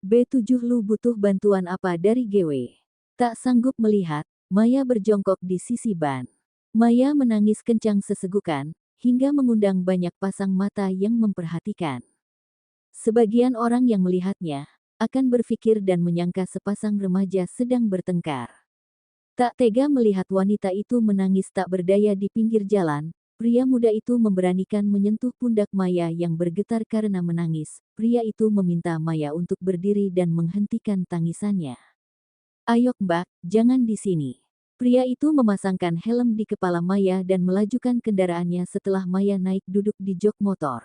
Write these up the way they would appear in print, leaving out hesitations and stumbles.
B7 Lu butuh bantuan apa dari GW? Tak sanggup melihat, Maya berjongkok di sisi ban. Maya menangis kencang sesegukan, hingga mengundang banyak pasang mata yang memperhatikan. Sebagian orang yang melihatnya, akan berpikir dan menyangka sepasang remaja sedang bertengkar. Tak tega melihat wanita itu menangis tak berdaya di pinggir jalan, pria muda itu memberanikan menyentuh pundak Maya yang bergetar karena menangis. Pria itu meminta Maya untuk berdiri dan menghentikan tangisannya. "Ayo Mbak, jangan di sini." Pria itu memasangkan helm di kepala Maya dan melajukan kendaraannya setelah Maya naik duduk di jok motor.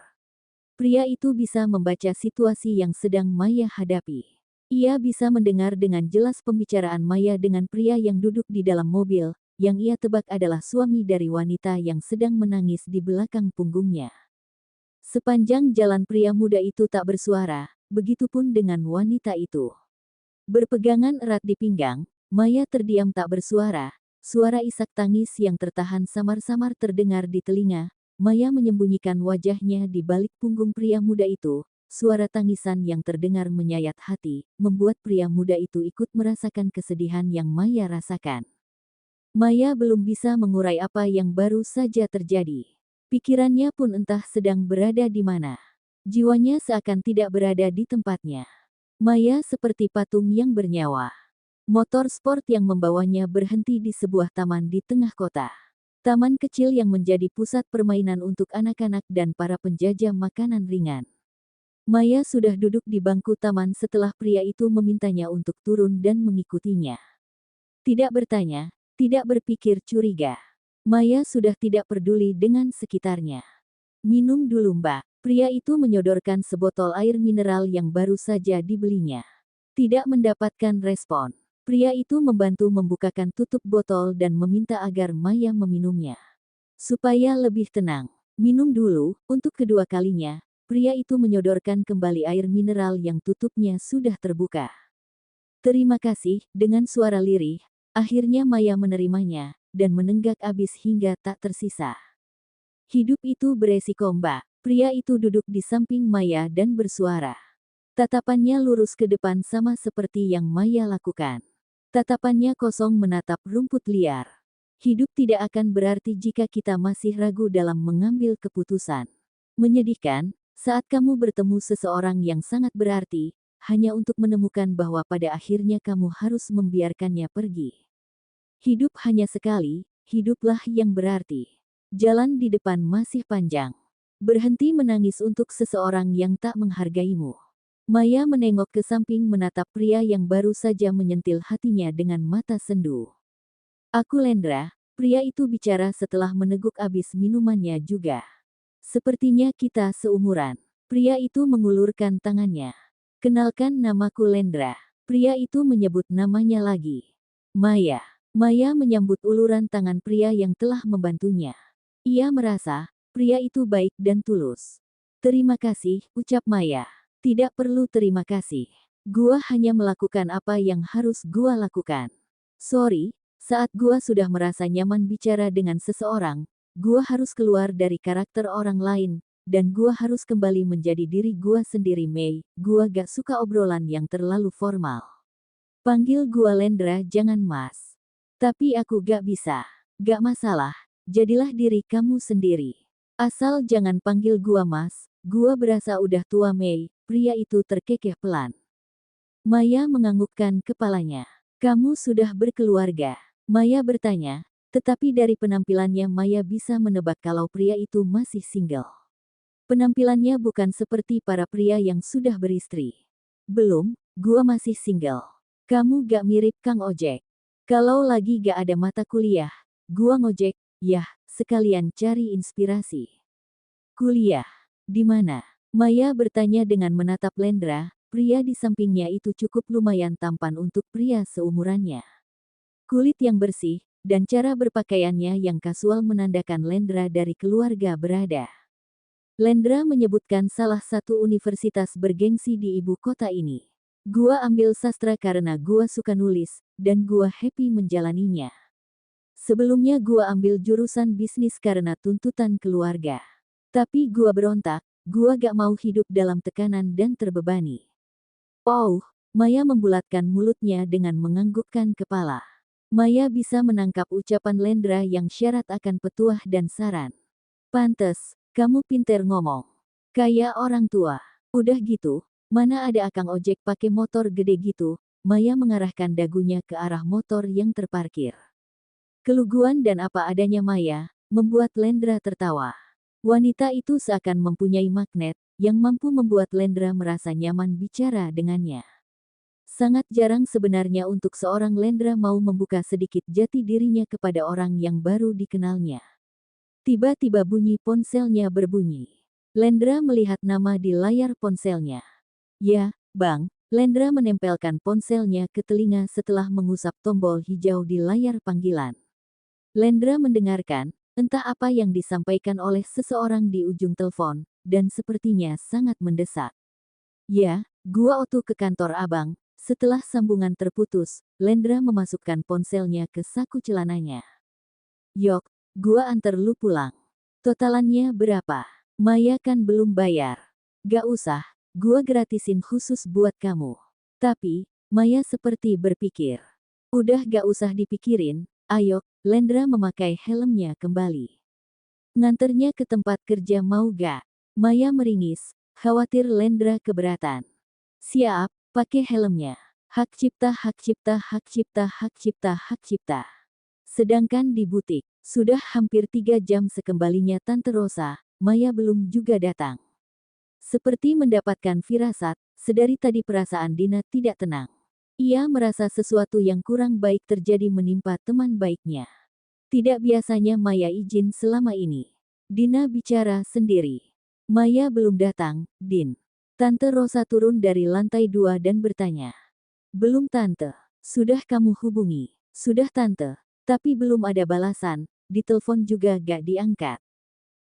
Pria itu bisa membaca situasi yang sedang Maya hadapi. Ia bisa mendengar dengan jelas pembicaraan Maya dengan pria yang duduk di dalam mobil, yang ia tebak adalah suami dari wanita yang sedang menangis di belakang punggungnya. Sepanjang jalan pria muda itu tak bersuara, begitupun dengan wanita itu. Berpegangan erat di pinggang, Maya terdiam tak bersuara. Suara isak tangis yang tertahan samar-samar terdengar di telinga. Maya menyembunyikan wajahnya di balik punggung pria muda itu. Suara tangisan yang terdengar menyayat hati, membuat pria muda itu ikut merasakan kesedihan yang Maya rasakan. Maya belum bisa mengurai apa yang baru saja terjadi. Pikirannya pun entah sedang berada di mana. Jiwanya seakan tidak berada di tempatnya. Maya seperti patung yang bernyawa. Motor sport yang membawanya berhenti di sebuah taman di tengah kota. Taman kecil yang menjadi pusat permainan untuk anak-anak dan para penjajah makanan ringan. Maya sudah duduk di bangku taman setelah pria itu memintanya untuk turun dan mengikutinya. Tidak bertanya, tidak berpikir curiga. Maya sudah tidak peduli dengan sekitarnya. "Minum dulu Mbak." Pria itu menyodorkan sebotol air mineral yang baru saja dibelinya. Tidak mendapatkan respon. Pria itu membantu membukakan tutup botol dan meminta agar Maya meminumnya. Supaya lebih tenang. "Minum dulu." Untuk kedua kalinya, pria itu menyodorkan kembali air mineral yang tutupnya sudah terbuka. "Terima kasih." Dengan suara lirih, akhirnya Maya menerimanya, dan menenggak abis hingga tak tersisa. "Hidup itu beresiko Mbak." Pria itu duduk di samping Maya dan bersuara. Tatapannya lurus ke depan sama seperti yang Maya lakukan. Tatapannya kosong menatap rumput liar. "Hidup tidak akan berarti jika kita masih ragu dalam mengambil keputusan. Menyedihkan, saat kamu bertemu seseorang yang sangat berarti, hanya untuk menemukan bahwa pada akhirnya kamu harus membiarkannya pergi. Hidup hanya sekali, hiduplah yang berarti. Jalan di depan masih panjang. Berhenti menangis untuk seseorang yang tak menghargaimu." Maya menengok ke samping menatap pria yang baru saja menyentil hatinya dengan mata sendu. "Aku Lendra." Pria itu bicara setelah meneguk abis minumannya juga. "Sepertinya kita seumuran." Pria itu mengulurkan tangannya. "Kenalkan namaku Lendra." Pria itu menyebut namanya lagi. "Maya." Maya menyambut uluran tangan pria yang telah membantunya. Ia merasa, pria itu baik dan tulus. "Terima kasih," ucap Maya. "Tidak perlu terima kasih. Gua hanya melakukan apa yang harus gua lakukan. Sorry, saat gua sudah merasa nyaman bicara dengan seseorang, gua harus keluar dari karakter orang lain, dan gua harus kembali menjadi diri gua sendiri Mei. Gua gak suka obrolan yang terlalu formal. Panggil gua Lendra jangan Mas. Tapi aku gak bisa." "Gak masalah, jadilah diri kamu sendiri. Asal jangan panggil gua Mas, gua berasa udah tua Mei." Pria itu terkekeh pelan. Maya menganggukkan kepalanya. "Kamu sudah berkeluarga?" Maya bertanya, tetapi dari penampilannya Maya bisa menebak kalau pria itu masih single. Penampilannya bukan seperti para pria yang sudah beristri. "Belum, gua masih single." "Kamu gak mirip Kang Ojek. Kalau lagi gak ada mata kuliah, gua ngojek, yah, sekalian cari inspirasi." "Kuliah? Di mana?" Maya bertanya dengan menatap Lendra. Pria di sampingnya itu cukup lumayan tampan untuk pria seumurannya. Kulit yang bersih, dan cara berpakaiannya yang kasual menandakan Lendra dari keluarga berada. Lendra menyebutkan salah satu universitas bergengsi di ibu kota ini. "Gua ambil sastra karena gua suka nulis, dan gua happy menjalaninya. Sebelumnya gua ambil jurusan bisnis karena tuntutan keluarga. Tapi gua berontak, gua gak mau hidup dalam tekanan dan terbebani." "Oh, Maya membulatkan mulutnya dengan menganggukkan kepala. Maya bisa menangkap ucapan Lendra yang syarat akan petuah dan saran. Pantes, kamu pinter ngomong. Kayak orang tua. Udah gitu, mana ada akang ojek pakai motor gede gitu. Maya mengarahkan dagunya ke arah motor yang terparkir. Keluguan dan apa adanya Maya, membuat Lendra tertawa. Wanita itu seakan mempunyai magnet, yang mampu membuat Lendra merasa nyaman bicara dengannya. Sangat jarang sebenarnya untuk seorang Lendra mau membuka sedikit jati dirinya kepada orang yang baru dikenalnya. Tiba-tiba bunyi ponselnya berbunyi. Lendra melihat nama di layar ponselnya. Ya, Bang. Lendra menempelkan ponselnya ke telinga setelah mengusap tombol hijau di layar panggilan. Lendra mendengarkan, entah apa yang disampaikan oleh seseorang di ujung telepon, dan sepertinya sangat mendesak. Ya, gua otu ke kantor abang. Setelah sambungan terputus, Lendra memasukkan ponselnya ke saku celananya. Yok, gua antar lu pulang. Totalannya berapa? Maya kan belum bayar. Gak usah, gua gratisin khusus buat kamu. Tapi, Maya seperti berpikir. Udah gak usah dipikirin, ayo, Lendra memakai helmnya kembali. Nganternya ke tempat kerja mau gak? Maya meringis, khawatir Lendra keberatan. Siap, pakai helmnya. Hak cipta, hak cipta, hak cipta, hak cipta, hak cipta. Sedangkan di butik, sudah hampir 3 jam sekembalinya Tante Rosa, Maya belum juga datang. Seperti mendapatkan firasat, sedari tadi perasaan Dina tidak tenang. Ia merasa sesuatu yang kurang baik terjadi menimpa teman baiknya. Tidak biasanya Maya izin selama ini. Dina bicara sendiri. Maya belum datang, Din. Tante Rosa turun dari lantai 2 dan bertanya. Belum Tante. Sudah kamu hubungi? Sudah Tante. Tapi belum ada balasan, ditelepon juga gak diangkat.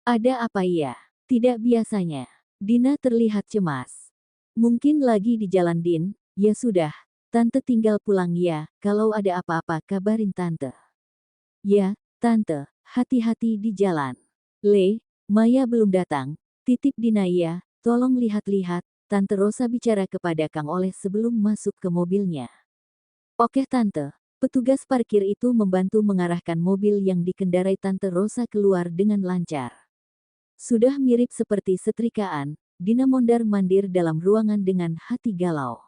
Ada apa ya? Tidak biasanya. Dina terlihat cemas. Mungkin lagi di jalan Din, ya sudah. Tante tinggal pulang ya, kalau ada apa-apa kabarin Tante. Ya, Tante, hati-hati di jalan. Maya belum datang. Titip Dina ya. Tolong lihat-lihat, Tante Rosa bicara kepada Kang Oleh sebelum masuk ke mobilnya. Oke Tante. Petugas parkir itu membantu mengarahkan mobil yang dikendarai Tante Rosa keluar dengan lancar. Sudah mirip seperti setrikaan, Dina mondar-mandir dalam ruangan dengan hati galau.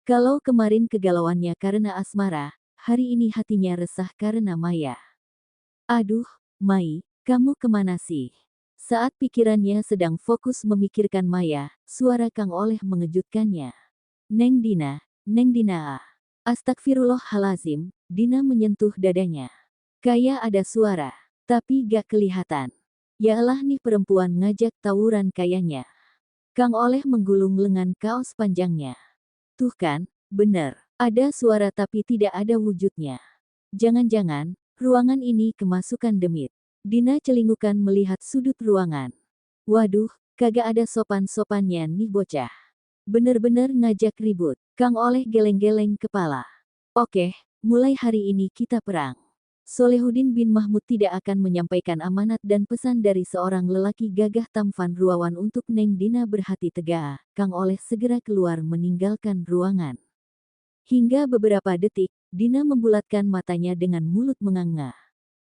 Kalau kemarin kegalauannya karena asmara, hari ini hatinya resah karena Maya. Aduh, Mai, kamu kemana sih? Saat pikirannya sedang fokus memikirkan Maya, suara Kang Oleh mengejutkannya. Neng Dina. Astagfirullahalazim, Dina menyentuh dadanya. Kayak ada suara, tapi gak kelihatan. Yaelah nih perempuan ngajak tawuran kayaknya. Kang Oleh menggulung lengan kaos panjangnya. Tuh kan, bener, ada suara tapi tidak ada wujudnya. Jangan-jangan, ruangan ini kemasukan demit. Dina celingukan melihat sudut ruangan. Waduh, kagak ada sopan-sopannya nih bocah. Bener-bener ngajak ribut. Kang Oleh geleng-geleng kepala. Oke, mulai hari ini kita perang. Solehuddin bin Mahmud tidak akan menyampaikan amanat dan pesan dari seorang lelaki gagah tampan ruawan untuk Neng Dina berhati tegaa. Kang Oleh segera keluar meninggalkan ruangan. Hingga beberapa detik, Dina membulatkan matanya dengan mulut menganga.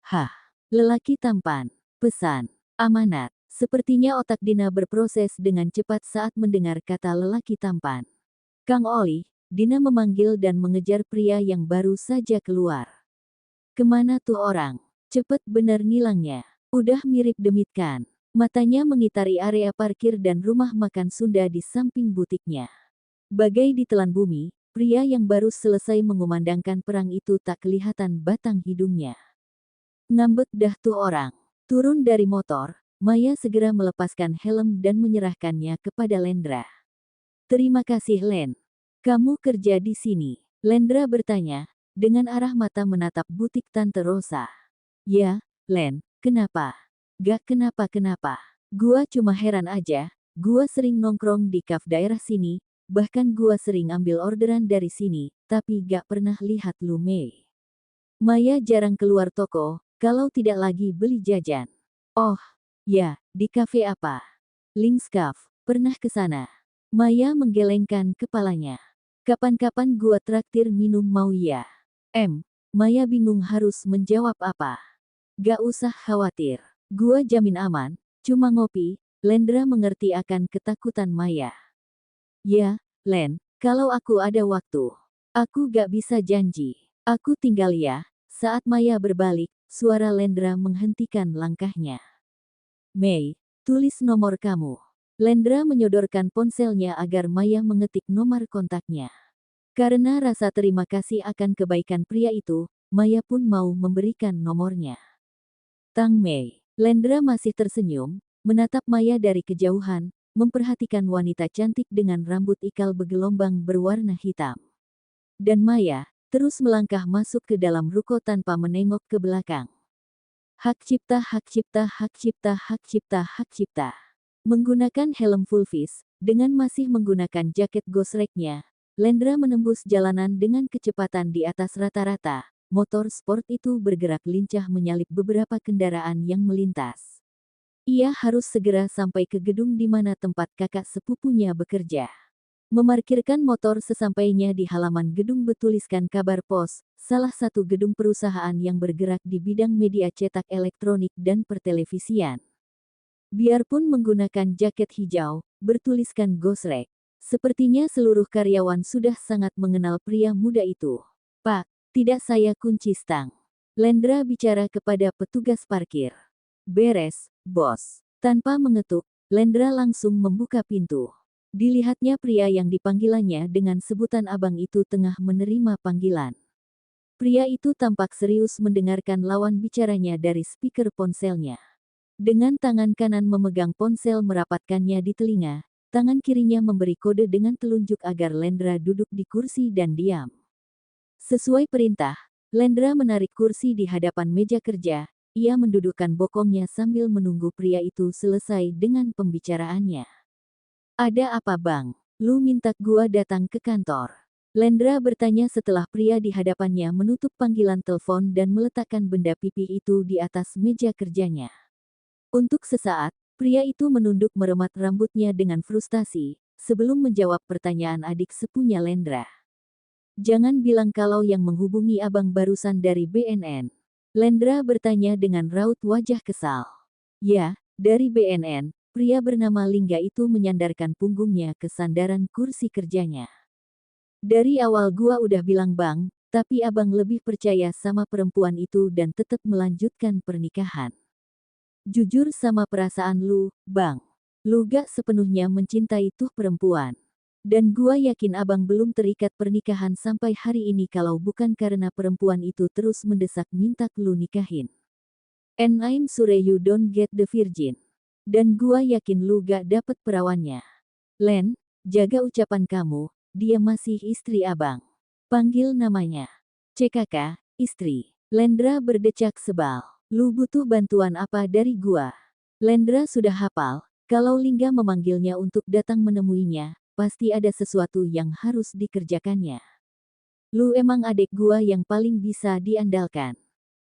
Hah, lelaki tampan, pesan, amanat. Sepertinya otak Dina berproses dengan cepat saat mendengar kata lelaki tampan. Kang Oli, Dina memanggil dan mengejar pria yang baru saja keluar. Kemana tuh orang? Cepet bener ngilangnya. Udah mirip demit kan? Matanya mengitari area parkir dan rumah makan Sunda di samping butiknya. Bagai ditelan bumi, pria yang baru selesai mengumandangkan perang itu tak kelihatan batang hidungnya. Ngambek dah tuh orang. Turun dari motor, Maya segera melepaskan helm dan menyerahkannya kepada Lendra. Terima kasih Len. Kamu kerja di sini? Lendra bertanya, dengan arah mata menatap butik Tante Rosa. Ya, Len, kenapa? Gak kenapa-kenapa. Gua cuma heran aja, gua sering nongkrong di kafe daerah sini, bahkan gua sering ambil orderan dari sini, tapi gak pernah lihat lu Mei. Maya jarang keluar toko, kalau tidak lagi beli jajan. Oh, ya, di kafe apa? Links Cafe, pernah ke sana. Maya menggelengkan kepalanya. Kapan-kapan gua traktir minum mau ya? Maya bingung harus menjawab apa. Gak usah khawatir. Gua jamin aman, cuma ngopi. Lendra mengerti akan ketakutan Maya. Ya, Len, kalau aku ada waktu. Aku gak bisa janji. Aku tinggal ya. Saat Maya berbalik, suara Lendra menghentikan langkahnya. Mei, tulis nomor kamu. Lendra menyodorkan ponselnya agar Maya mengetik nomor kontaknya. Karena rasa terima kasih akan kebaikan pria itu, Maya pun mau memberikan nomornya. Tang Mei. Lendra masih tersenyum, menatap Maya dari kejauhan, memperhatikan wanita cantik dengan rambut ikal bergelombang berwarna hitam. Dan Maya terus melangkah masuk ke dalam ruko tanpa menengok ke belakang. Hak cipta, hak cipta, hak cipta, hak cipta, hak cipta. Menggunakan helm full face, dengan masih menggunakan jaket gosreknya, Lendra menembus jalanan dengan kecepatan di atas rata-rata. Motor sport itu bergerak lincah menyalip beberapa kendaraan yang melintas. Ia harus segera sampai ke gedung di mana tempat kakak sepupunya bekerja. Memarkirkan motor sesampainya di halaman gedung bertuliskan kabar pos, salah satu gedung perusahaan yang bergerak di bidang media cetak elektronik dan pertelevisian. Biarpun menggunakan jaket hijau, bertuliskan Gosrek, sepertinya seluruh karyawan sudah sangat mengenal pria muda itu. Pak, tidak saya kunci stang. Lendra bicara kepada petugas parkir. Beres, bos. Tanpa mengetuk, Lendra langsung membuka pintu. Dilihatnya pria yang dipanggilannya dengan sebutan abang itu tengah menerima panggilan. Pria itu tampak serius mendengarkan lawan bicaranya dari speaker ponselnya. Dengan tangan kanan memegang ponsel merapatkannya di telinga, tangan kirinya memberi kode dengan telunjuk agar Lendra duduk di kursi dan diam. Sesuai perintah, Lendra menarik kursi di hadapan meja kerja. Ia mendudukkan bokongnya sambil menunggu pria itu selesai dengan pembicaraannya. Ada apa bang? Lu minta gua datang ke kantor? Lendra bertanya setelah pria di hadapannya menutup panggilan telepon dan meletakkan benda pipi itu di atas meja kerjanya. Untuk sesaat, pria itu menunduk meremat rambutnya dengan frustasi, sebelum menjawab pertanyaan adik sepupunya Lendra. Jangan bilang kalau yang menghubungi abang barusan dari BNN. Lendra bertanya dengan raut wajah kesal. Ya, dari BNN, pria bernama Lingga itu menyandarkan punggungnya ke sandaran kursi kerjanya. Dari awal gua udah bilang bang, tapi abang lebih percaya sama perempuan itu dan tetap melanjutkan pernikahan. Jujur sama perasaan lu, bang. Lu gak sepenuhnya mencintai tuh perempuan. Dan gua yakin abang belum terikat pernikahan sampai hari ini kalau bukan karena perempuan itu terus mendesak minta lu nikahin. And I'm sure you don't get the virgin. Dan gua yakin lu gak dapet perawannya. Len, jaga ucapan kamu, dia masih istri abang. Panggil namanya. CKK, istri. Lendra berdecak sebal. Lu butuh bantuan apa dari gua? Lendra sudah hafal, kalau Lingga memanggilnya untuk datang menemuinya, pasti ada sesuatu yang harus dikerjakannya. Lu emang adik gua yang paling bisa diandalkan.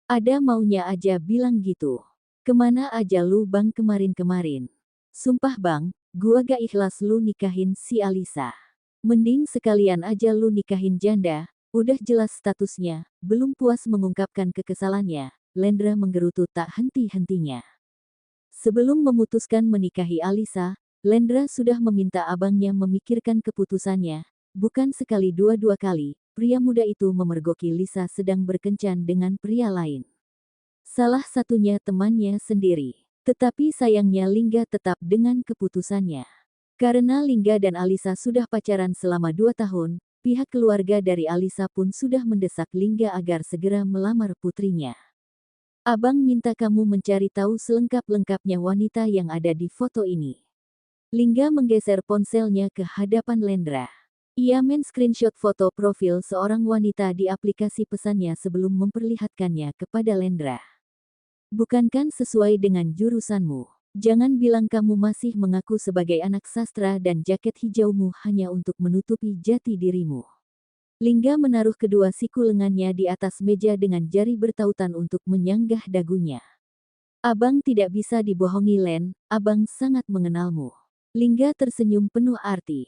Ada maunya aja bilang gitu. Kemana aja lu bang kemarin-kemarin? Sumpah bang, gua gak ikhlas lu nikahin si Alisa. Mending sekalian aja lu nikahin janda, udah jelas statusnya. Belum puas mengungkapkan kekesalannya, Lendra menggerutu tak henti-hentinya. Sebelum memutuskan menikahi Alisa, Lendra sudah meminta abangnya memikirkan keputusannya. Bukan sekali dua kali, pria muda itu memergoki Lisa sedang berkencan dengan pria lain. Salah satunya temannya sendiri. Tetapi sayangnya Lingga tetap dengan keputusannya. Karena Lingga dan Alisa sudah pacaran selama 2 tahun, pihak keluarga dari Alisa pun sudah mendesak Lingga agar segera melamar putrinya. Abang minta kamu mencari tahu selengkap-lengkapnya wanita yang ada di foto ini. Lingga menggeser ponselnya ke hadapan Lendra. Ia men-screenshot foto profil seorang wanita di aplikasi pesannya sebelum memperlihatkannya kepada Lendra. Bukankan sesuai dengan jurusanmu? Jangan bilang kamu masih mengaku sebagai anak sastra dan jaket hijaumu hanya untuk menutupi jati dirimu. Lingga menaruh kedua siku lengannya di atas meja dengan jari bertautan untuk menyanggah dagunya. Abang tidak bisa dibohongi Len, abang sangat mengenalmu. Lingga tersenyum penuh arti.